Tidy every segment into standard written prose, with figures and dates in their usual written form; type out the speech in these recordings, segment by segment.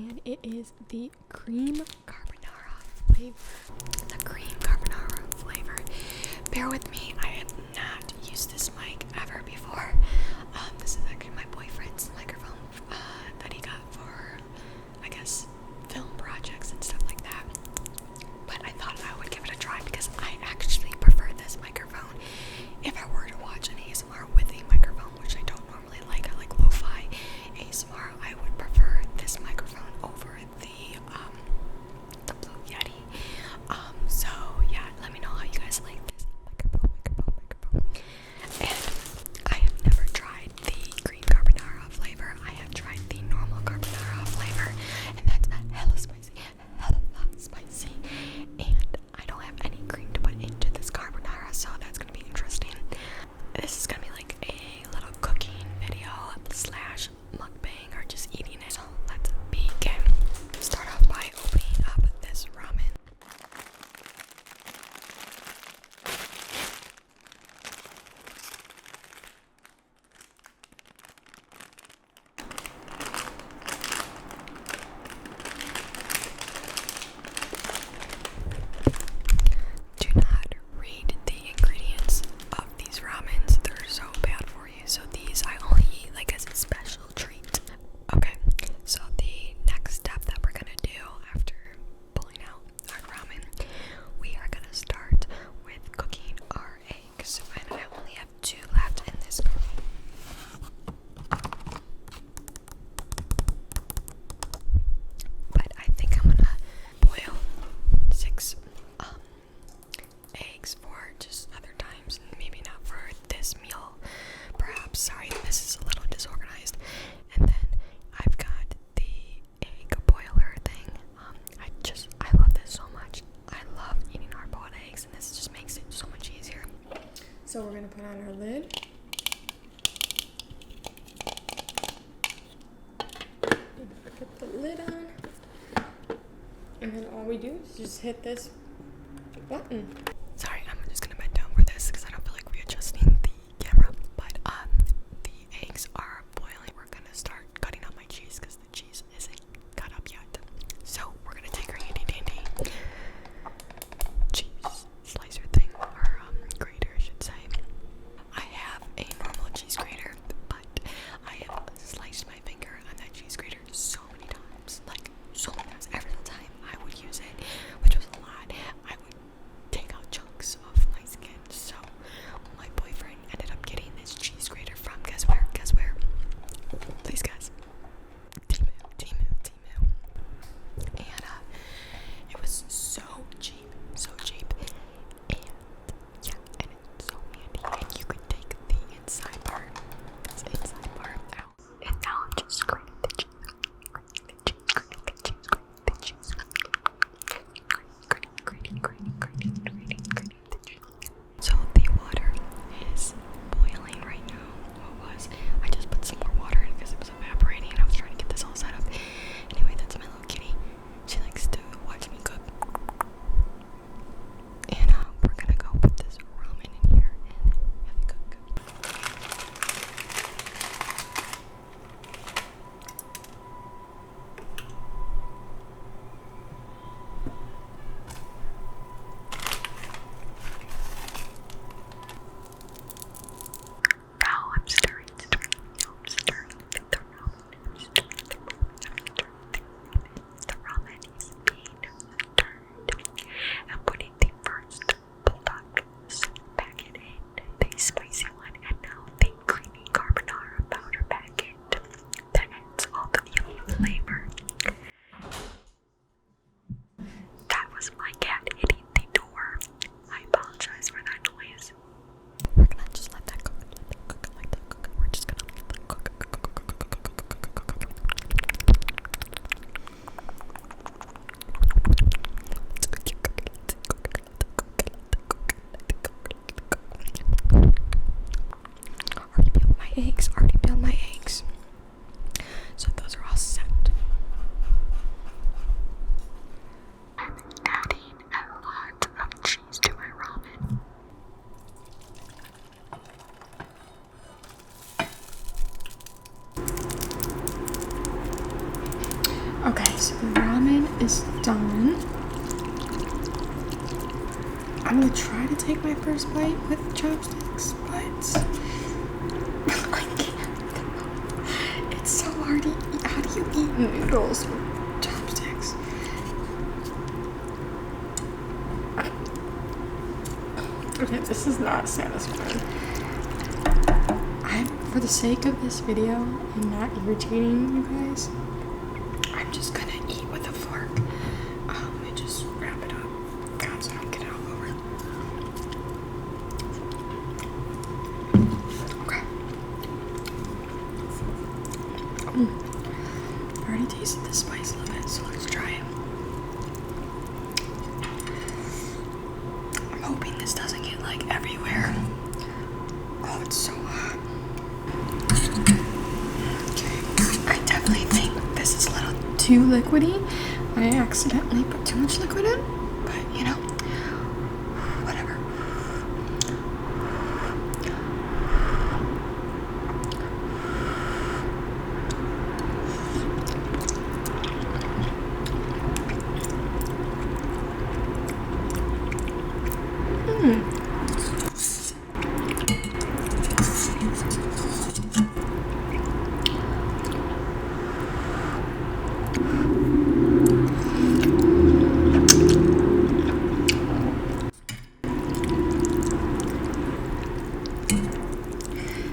and it is the cream carbonara flavor. The cream carbonara flavor. Bear with me, I have not used this mic ever before. This is actually my boyfriend's microphone that he got for, I guess, film projects and stuff like that. But I thought I would give it a try because I actually prefer this microphone. If I were to watch an ASMR with a microphone, which I don't normally like, I like lo-fi ASMR, I would prefer this microphone over the Blue Yeti. So yeah, let me know how you guys like this microphone. And I have never tried the green carbonara flavor. I have tried the normal carbonara flavor, and that's hella spicy. And I don't have any cream to put into this carbonara, so that's gonna be interesting. This is gonna be like a little cooking video slash mukbang or just eating it. So let's begin. Start off by opening up this ramen. Do not read the ingredients of these ramens. They're so bad for you. So these I only eat like as a special treat. Okay, so the next step that we're gonna do after pulling out our ramen, we are gonna start with cooking our eggs. And I only have 2 left in this carton. But I think I'm gonna boil 6 eggs for just other times, maybe not for this meal, perhaps. Sorry, this is a little disorganized. And then I've got the egg boiler thing. I love this so much. I love eating hard-boiled eggs, and this just makes it so much easier. So we're gonna put on our lid. Put the lid on, and then all we do is just hit this button. Sorry, I'm just gonna bend down for this because I don't feel like readjusting the camera. But the eggs are boiling. We're gonna start cutting up my cheese because the cheese isn't cut up yet. So we're gonna take our handy dandy cheese slicer thing, or grater, I should say. I have a normal cheese grater, but I have sliced my finger on that cheese grater so many times, like so many times. Every time I would use it, which was a lot, I would take out Okay, so the ramen is done. I'm gonna try to take my first bite with chopsticks, but I can't. It's so hard to eat. How do you eat noodles with chopsticks? Okay, this is not satisfying. For the sake of this video and not irritating you guys, I'm just gonna eat with a fork and just wrap it up. God, so I don't get it all over. Okay. I already tasted the spice a little bit, so let's try it. I'm hoping this doesn't get like everywhere. Oh, it's so hot. I definitely think this is a little too liquidy. I accidentally put too much liquid in, but you know, whatever.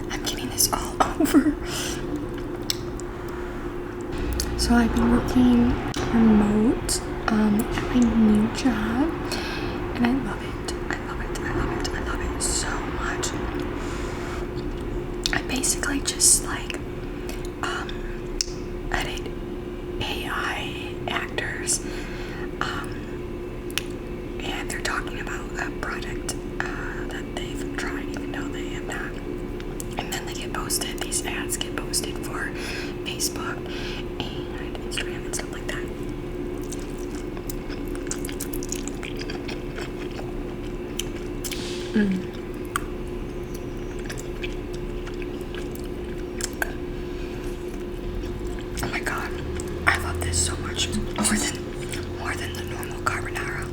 I'm getting this all over. So I've been working remote at my new job, and I love it. I love it. I love it. I love it so much. I basically just like edit AI actors, and they're talking about a product that they've tried, even though they have not. And then they get posted. These ads get posted for Facebook and Instagram and stuff like that. Oh my god, I love this so much more than the normal carbonara.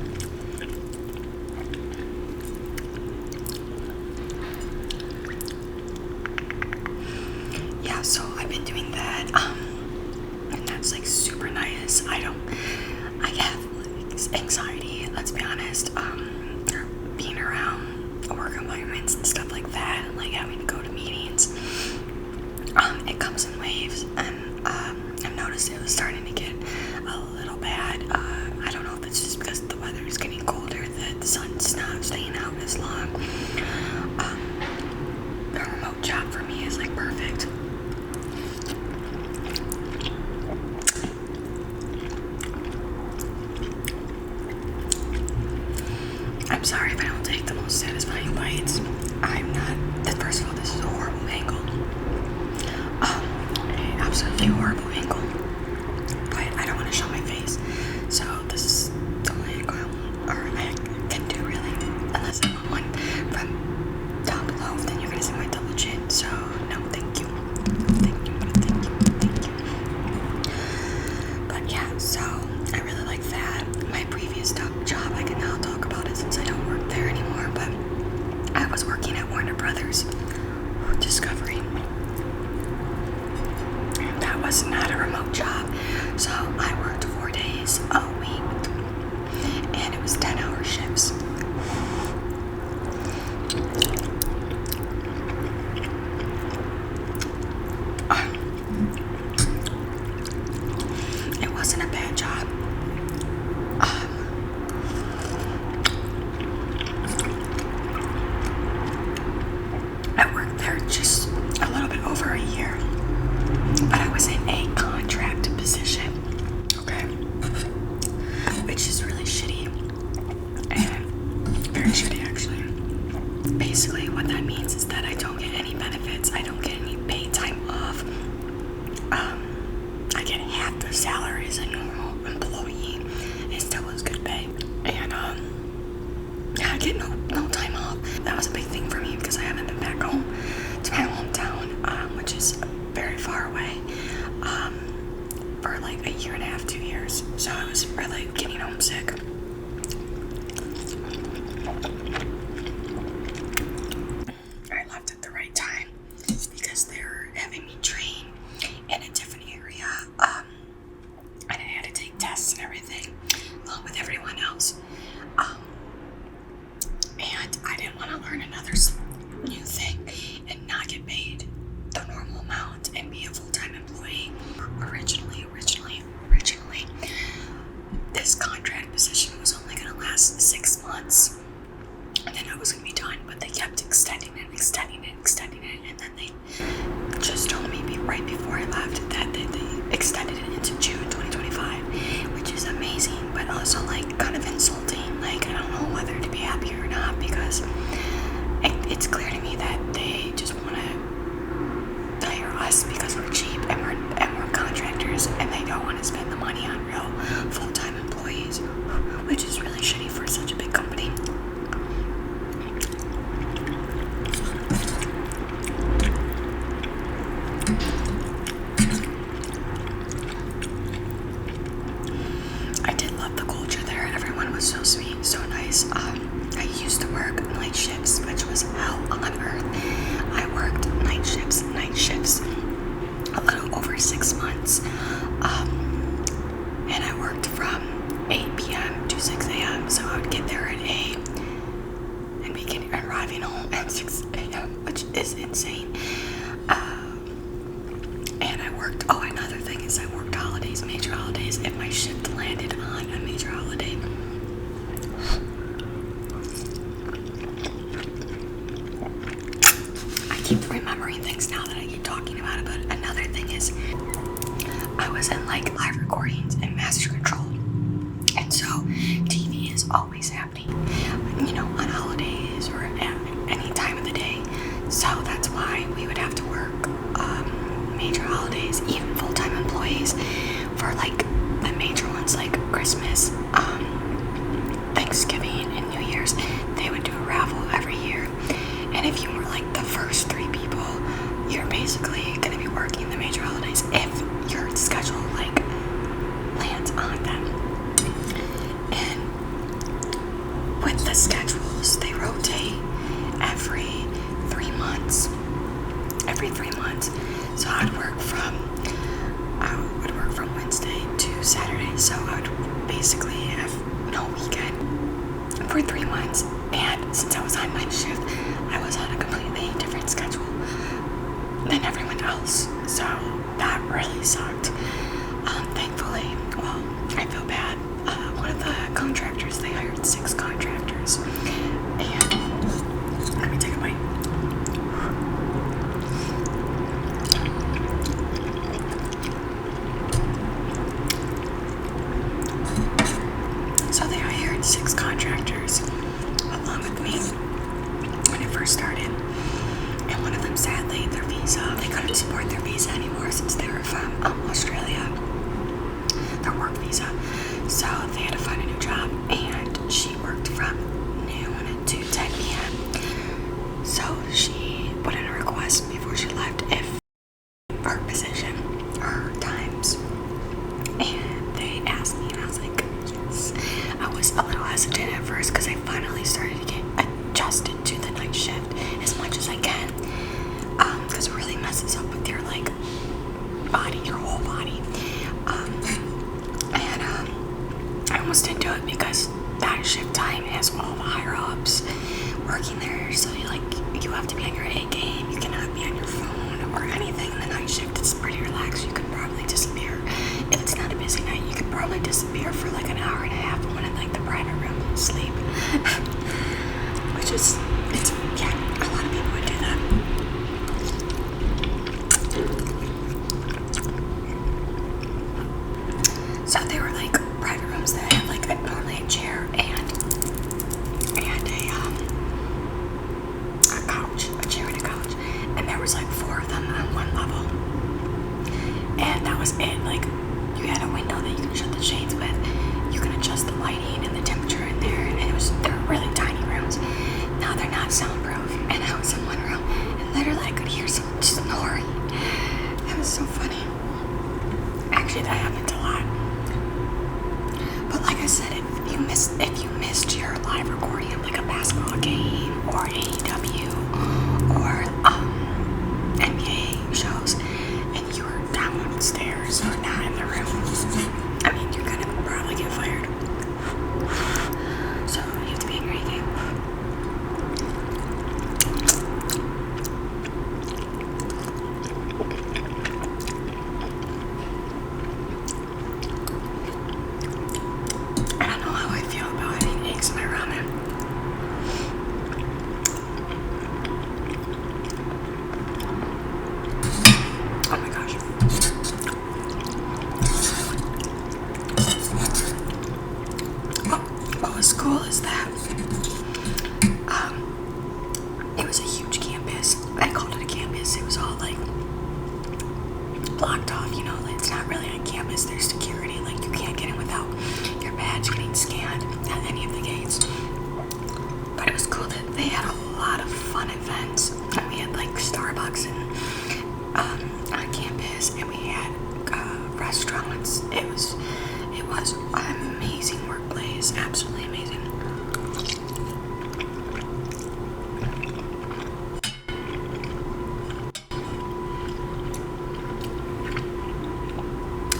Yeah, so I've been doing that, and that's like super nice. I have like, anxiety, let's be honest, being around work environments and stuff like that, and like having to go to meetings. It comes in waves, and I've noticed it was starting to get a little bad. I don't know if it's just because the weather is getting colder, that the sun's not staying out as long. A remote job for me is like perfect. I'm sorry if I don't take the most satisfying bites. I'm not. First of all, this is a horrible angle. An absolutely horrible angle. But I don't want to show my face, so this is the only angle I can do really. Unless I want one from down below, then you're gonna see my double chin. So no, thank you, thank you, thank you, thank you. But yeah, so I really like that. My previous job, I can now talk about it since I don't work there anymore. But I was working at Warner Brothers Discovery. That was not a remote job, so I worked 4 days a week, and it was 10-hour shifts. It wasn't a bad job. I worked there just a little bit over a year, but I was in a contract position, okay, which is really shitty, and very shitty actually. Basically what that means is that I don't get any benefits, I don't get any paid time off. I get half the salary as a normal employee. It still was good pay, and yeah, I get no time off. That was a big thing for me because I haven't been back home to my hometown, which is very far away, for like a year and a half, 2 years. So I was really getting homesick. I left at the right time because they're having me train in a different area. And I had to take tests and everything along with everyone else. And I didn't want to learn another new thing and not get paid the normal amount and be a full-time employee. Originally, this contract position was only going to last 6 months. And then I was going to be done, but they kept extending it, and then they just told me right before I left that they extended it into June 2025, which is amazing, but also like kind of insulting. Like, I don't know whether to be happy or not, because it's clear to me that they just want to hire us because we're cheap and we're contractors, and they don't want to spend the money on real full-time employees, which is really shitty for such a big company. I did love the culture there. Everyone was so sweet, so nice. I used to work night shifts, which was hell on earth. I worked night shifts a little over 6 months. And I worked from 8 p.m. to 6 a.m. So I would get there at 8 and be arriving home at 6 a.m., which is insane. And I worked, another thing is I worked holidays, major holidays, if my shift landed on a major holiday. I keep remembering things now that I keep talking about it, but another thing is I was in like live recordings and master control. And so TV is always happening, on holidays or at any time of the day. So that's why we would have to work major holidays, even full-time employees, for like the major ones like Christmas, Thanksgiving, and New Year's. They would do a raffle every year. And if you were like the first 3 people, you're basically going to be working the major holidays if your schedule like lands on them. And with the schedules, they rotate every 3 months. So I would work from Wednesday to Saturday. So I would basically have no weekend for 3 months. And since I was on night shift, I was on a completely different schedule than everyone else. So that really sucked. Thankfully, well, I feel bad. One of the contractors, they hired 6 contractors. And let me take a bite. So they hired 6 contractors along with me when I first started. And one of them, sadly, their visa, they couldn't support their visa anymore since they were from Australia, their work visa. So they had to find a new job, and she worked from noon to 10 p.m. So she put in a request before she left if her position, her times, and they asked me, and I was like, yes. I was a little hesitant at first because I finally started to get adjusted to the night shift as much as I can, because it really messes up with your like body, your whole body. I almost didn't do it because that shift time has all the higher ups working there, so you have to be on your A game. You cannot be on your phone or anything. In the night shift, it's pretty relaxed. You can probably disappear. If it's not a busy night, you can probably disappear for like an hour and a half when in like the private room and sleep. Which is, a lot of people would do that. So they were like private rooms that had like normally a chair and a couch, a chair and a couch, and there was like 4 of them on one level, and that was it. Like, you had a window that you could shut the shades with, you can adjust the lighting and the temperature in there, and they're really tiny rooms. Now they're not soundproof, and I was in one room, and literally I could hear someone snoring. It was so funny. Actually, Actually, that happens a lot. But like I said, if you missed your live recording of like a basketball game or AEW or NBA shows, and you were downstairs or not in the room, I mean, you're gonna probably get fired. So you have to be in your A game. I don't know how I feel about having eggs in my ramen. Oh my gosh. What was cool is that it was a huge campus. I called it a campus. It was all like blocked off, you know, it's not really a campus. There's security, like you can't get in without your badge getting scanned at any of the gates. But it was cool that they had a lot of fun events. And we had like Starbucks and on campus, and we had restaurants. It was an amazing workplace, absolutely amazing.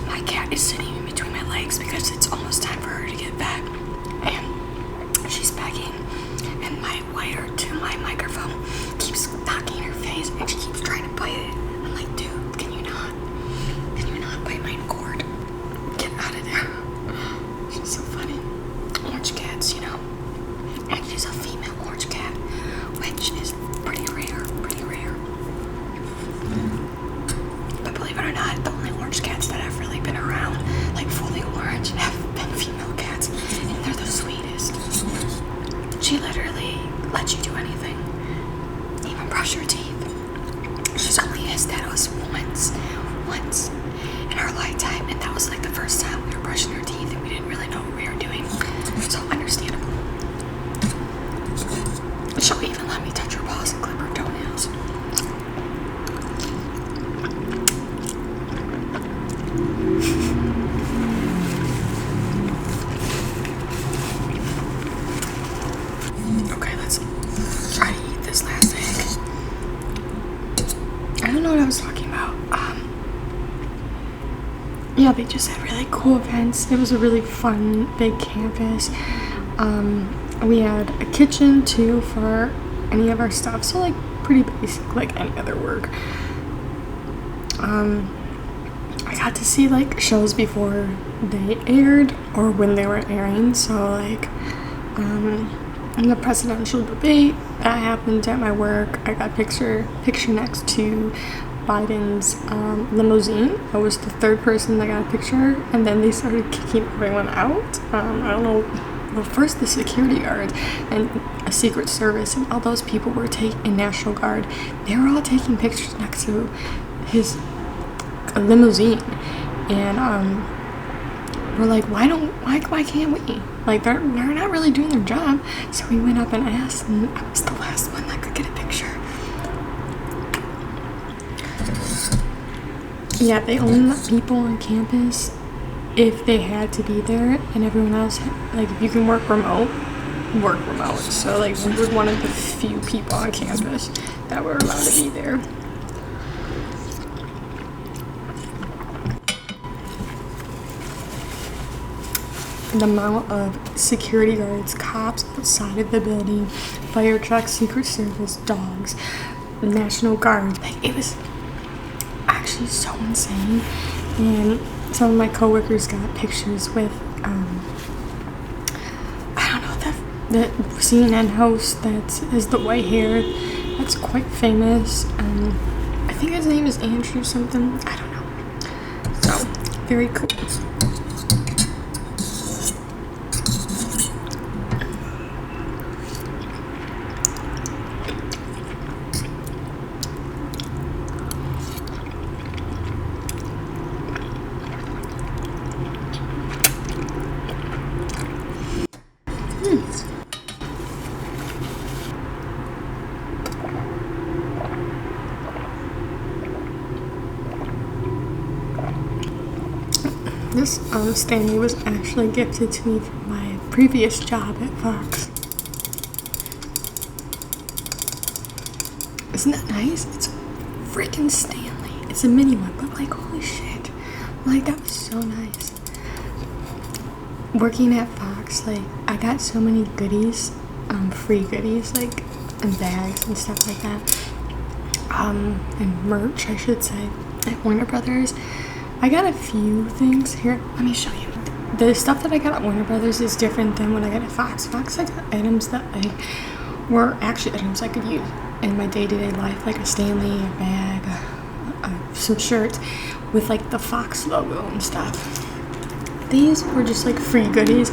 My cat is sitting in between my legs because it's almost time for her to get back, and she's begging, and my wire to my microphone keeps knocking her face, and she keeps trying to bite it. I'm like, dude, can you not bite my cord? Get out of there. She's so funny. Orange cats, you know, and she's a female orange cat, which is pretty rare. But believe it or not, the only orange cats that have really been around, like fully orange, have been female cats, and they're the sweetest. She literally lets you do anything, even brush your teeth. She's only hissed at us once in her lifetime, and that was like the first time we were brushing her teeth and we didn't really know what we were doing. So understandable. She'll even let me touch her paws and clip her toenails. Okay, let's try to eat this last egg. I don't know what I was talking about. Yeah, they just had really cool events. It was a really fun, big campus. We had a kitchen too for any of our stuff, so like pretty basic, like any other work. I got to see like shows before they aired or when they were airing, so like in the presidential debate that happened at my work, I got picture next to Biden's limousine. I was the third person that got a picture, and then they started kicking everyone out. I don't know. Well, first the security guard and a Secret Service and all those people were taking National Guard. They were all taking pictures next to his limousine, and we're like, why can't we? Like they're not really doing their job. So we went up and asked, and I was the last one that could get a picture. Yeah, they only let people on campus if they had to be there, and everyone else, like if you can work remote. So like we were one of the few people on campus that were allowed to be there. The amount of security guards, cops outside of the building, fire trucks, Secret Service, dogs, National Guard, like it was actually so insane. And some of my coworkers got pictures with the CNN host that is the white hair, that's quite famous. I think his name is Andrew something, I don't know. So very cool. This Stanley was actually gifted to me from my previous job at Fox. Isn't that nice? It's freaking Stanley. It's a mini one, but like, holy shit. Like, that was so nice. Working at Fox, like, I got so many goodies, free goodies, like, and bags and stuff like that. And merch, I should say, at Warner Brothers. I got a few things here. Let me show you. The stuff that I got at Warner Brothers is different than what I got at Fox. Fox, I got items that were actually items I could use in my day-to-day life, like a Stanley, a bag, some shirts with like the Fox logo and stuff. These were just like free goodies.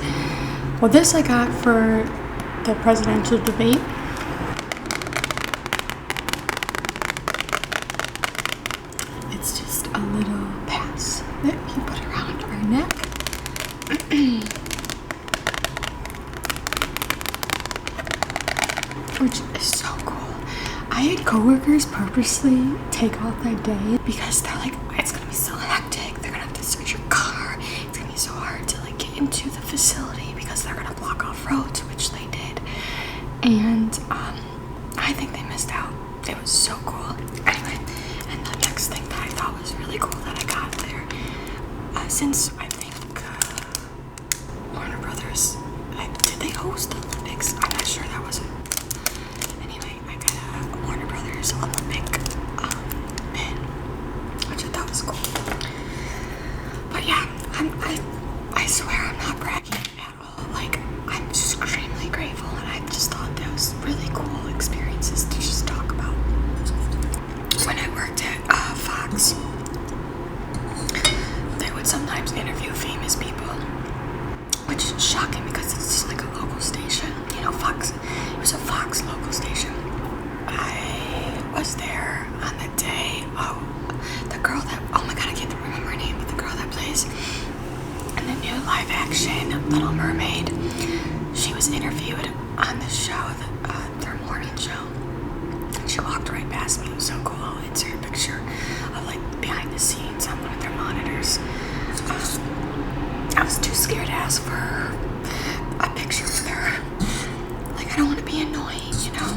Well, this I got for the presidential debate. It's just a little pass that you put around our neck. Which is so cool. I had coworkers purposely take off that day because they're like, it's gonna be so hectic. They're gonna have to search your car. It's gonna be so hard to like get into the facility because they're gonna block off roads, which they did. And I think they missed out. It was so cool. Anyway, and the next thing that I thought was really cool that I got there, since I think Warner Brothers, did they host the Olympics? I'm not sure, that wasn't. Anyway, I got a Warner Brothers Olympic pin, which I thought was cool. But yeah, I swear I'm not bragging at all. Like, I'm extremely grateful, and I just thought that was really cool experiences to just talk about. When I worked at Fox, they would sometimes interview famous people, which is shocking because it's just like a local station. You know, Fox, it was a Fox local station. I was there on the day, the girl that, oh my god, I can't remember her name, but the girl that plays in the new live action Little Mermaid, she was interviewed on the show, their morning show. And she walked right past me. It was so cool. I'll insert a picture of like behind the scenes on one of their monitors. I was too scared to ask for a picture with her. Like, I don't want to be annoying, you know?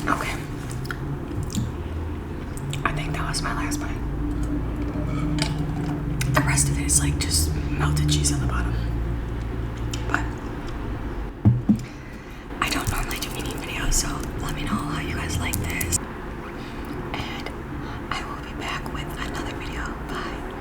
Okay. I think that was my last bite. The rest of it is like just melted cheese on the bottom. But I don't normally do eating videos, so let me know how you guys like this.